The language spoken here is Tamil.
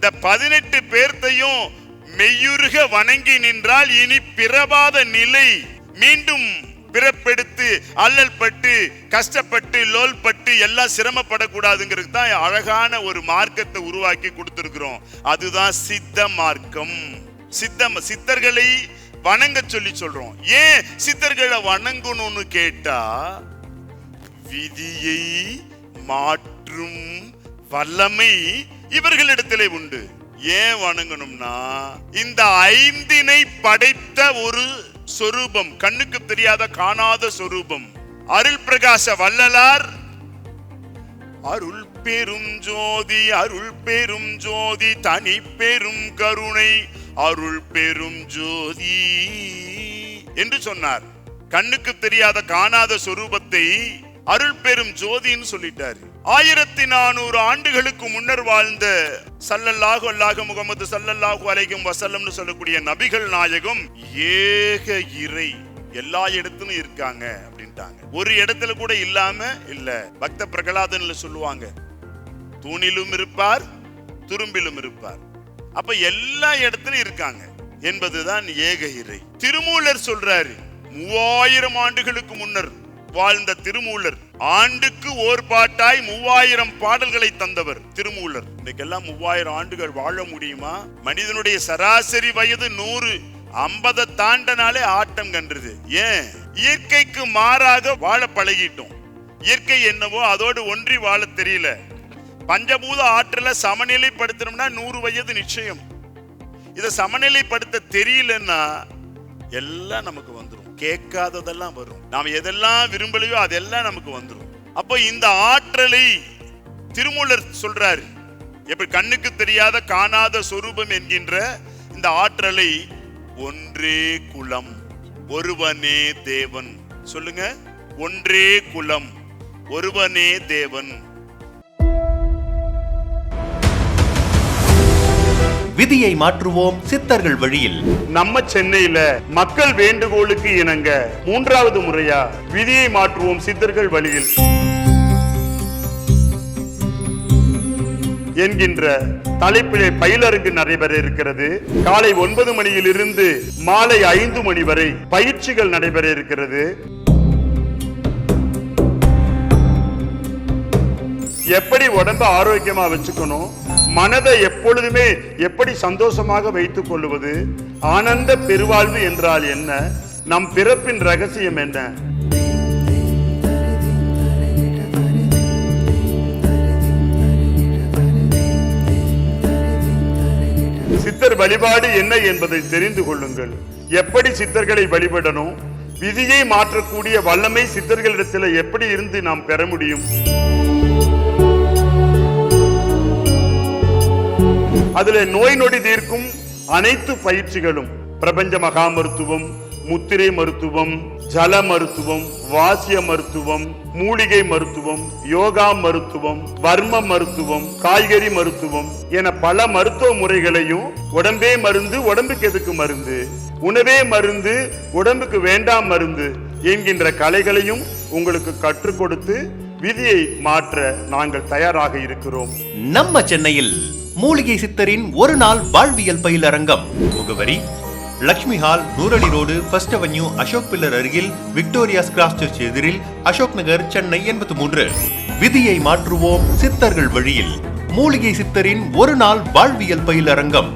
இந்த 18 பேர்த்தையும் மெய்யுருக வணங்கி நின்றால் இனி பிறவாத நிலை மீண்டும் பிறப்பெடுத்து அல்லல் பட்டு கஷ்டப்பட்டு லோல் பட்டு எல்லாம் சிரமப்படக்கூடாதுங்கிறது தான் அழகான ஒரு மார்க்கத்தை உருவாக்கி கொடுத்திருக்கிறோம். அதுதான் சித்த மார்க்கம். சித்தர்களை வணங்க சொல்லி சொல்றோம். ஏன் சித்தர்களை வணங்கணும்னு கேட்டா, விதியை மாற்றும் வல்லமை இவர்களிடத்திலே உண்டு. ஏன் வணங்கணும்னா, இந்த 5 படைத்த ஒரு சொரூபம், கண்ணுக்கு தெரியாத காணாத சொரூபம். அருள் பிரகாச வள்ளலார் அருள் பெரும் ஜோதி, அருள் பெரும் ஜோதி, தனி பெரும் கருணை, அருள் பெரும் ஜோதி என்று சொன்னார். கண்ணுக்கு தெரியாத காணாத சொரூபத்தை அருள் பெரும் ஜோதின்னு சொல்லிட்டார். 1400 ஆண்டுகளுக்கு முன்னர் வாழ்ந்த ஸல்லல்லாஹு அலைஹி முஹம்மது ஸல்லல்லாஹு அலைஹி வஸல்லம்னு சொல்லக்கூடிய நபிகள் நாயகம் ஏக இறை, எல்லா இடத்திலும் இருக்காங்க அப்படின்ட்டாங்க. ஒரு இடத்துல கூட இல்லாம இல்ல. பக்த பிரகலாதன்ல சொல்லுவாங்க, தூணிலும் இருப்பார் துரும்பிலும் இருப்பார். அப்ப எல்லா இடத்திலும் இருக்காங்க என்பதுதான் ஏக இறை. திருமூலர் சொல்றாரு, 3000 ஆண்டுகளுக்கு முன்னர் வாழ்ந்த திருமூலர், ஆண்டுக்கு ஓர் பாட்டாய் 3000 பாடல்களை தந்தவர் திருமூலர். இன்னைக்கெல்லாம் 3000 ஆண்டுகள் வாழ முடியுமா? மனிதனுடைய சராசரி வயது 150 தாண்டனாலே ஆட்டம் கன்றுது. ஏன்? இயற்கைக்கு மாறாக வாழ பழகிட்டோம். இயற்கை என்னவோ அதோடு ஒன்றி வாழ தெரியல. பஞ்சபூத ஆற்றலை சமநிலைப்படுத்தணும்னா 100 வயது நிச்சயம். இதை சமநிலைப்படுத்த தெரியலன்னா எல்லாம் நமக்கு வந்துடும். கேட்காததெல்லாம் வரும். நாம் எதெல்லாம் விரும்பலையோ அதெல்லாம் நமக்கு வந்துடும். அப்போ இந்த ஆற்றலை திருமூலர் சொல்றாரு, எப்படி கண்ணுக்கு தெரியாத காணாத சொரூபம் என்கின்ற இந்த ஆற்றலை ஒன்றே குலம் ஒருவனே தேவன். சொல்லுங்க, ஒன்றே குலம் ஒருவனே தேவன். விதியை மாற்றுவோம் சித்தர்கள் வழியில். நம்ம சென்னையில மக்கள் வேண்டுகோளுக்கு இணங்க 3வது முறையா விதியை மாற்றுவோம் சித்தர்கள் வழியில் என்கின்ற தலைப்பிலே பயிலரங்கு நடைபெற இருக்கிறது. காலை 9 மணியிலிருந்து மாலை 5 மணி வரை பயிற்சிகள் நடைபெற இருக்கிறது. எப்படி உடம்ப ஆரோக்கியமா வச்சுக்கணும், மனதை எப்பொழுதுமே எப்படி சந்தோஷமாக வைத்துக் கொள்வது, ஆனந்த பெருவாழ்வு என்றால் என்ன, நம் பிறப்பின் ரகசியம் என்ன, சித்தர் வழிபாடு என்ன என்பதை தெரிந்து கொள்ளுங்கள். எப்படி சித்தர்களை வழிபடணும், விதியை மாற்றக்கூடிய வல்லமை சித்தர்களிடத்தில் எப்படி இருந்து நாம் பெற முடியும், அதுல நோய் நொடி தீர்க்கும் அனைத்து பயிற்சிகளும், பிரபஞ்ச மகா மருத்துவம், முத்திரை மருத்துவம், ஜல மருத்துவம், வாசிய மருத்துவம், மூலிகை மருத்துவம், யோகா மருத்துவம், வர்ம மருத்துவம், காய்கறி மருத்துவம் என பல மருத்துவ முறைகளையும், உடம்பே மருந்து உடம்புக்கு எதுக்கு மருந்து, உணவே மருந்து உடம்புக்கு வேண்டாம் மருந்து என்கின்ற கலைகளையும் உங்களுக்கு கற்றுக் கொடுத்து விதியை மாற்ற நாங்கள் தயாராக இருக்கிறோம். நம்ம சென்னையில் மூலிகை சித்தரின் ஒரு நாள் வாழ்வியல் பயிலரங்கம். முகவரி லக்ஷ்மி ஹால், நூறடி road, first avenue, Ashok pillar அருகில், விக்டோரியாஸ் கிராஸ் சர்ச் எதிரில், அசோக் நகர், சென்னை 83. விதியை மாற்றுவோம் சித்தர்கள் வழியில் மூலிகை சித்தரின் ஒரு நாள் வாழ்வியல் பயிலரங்கம்.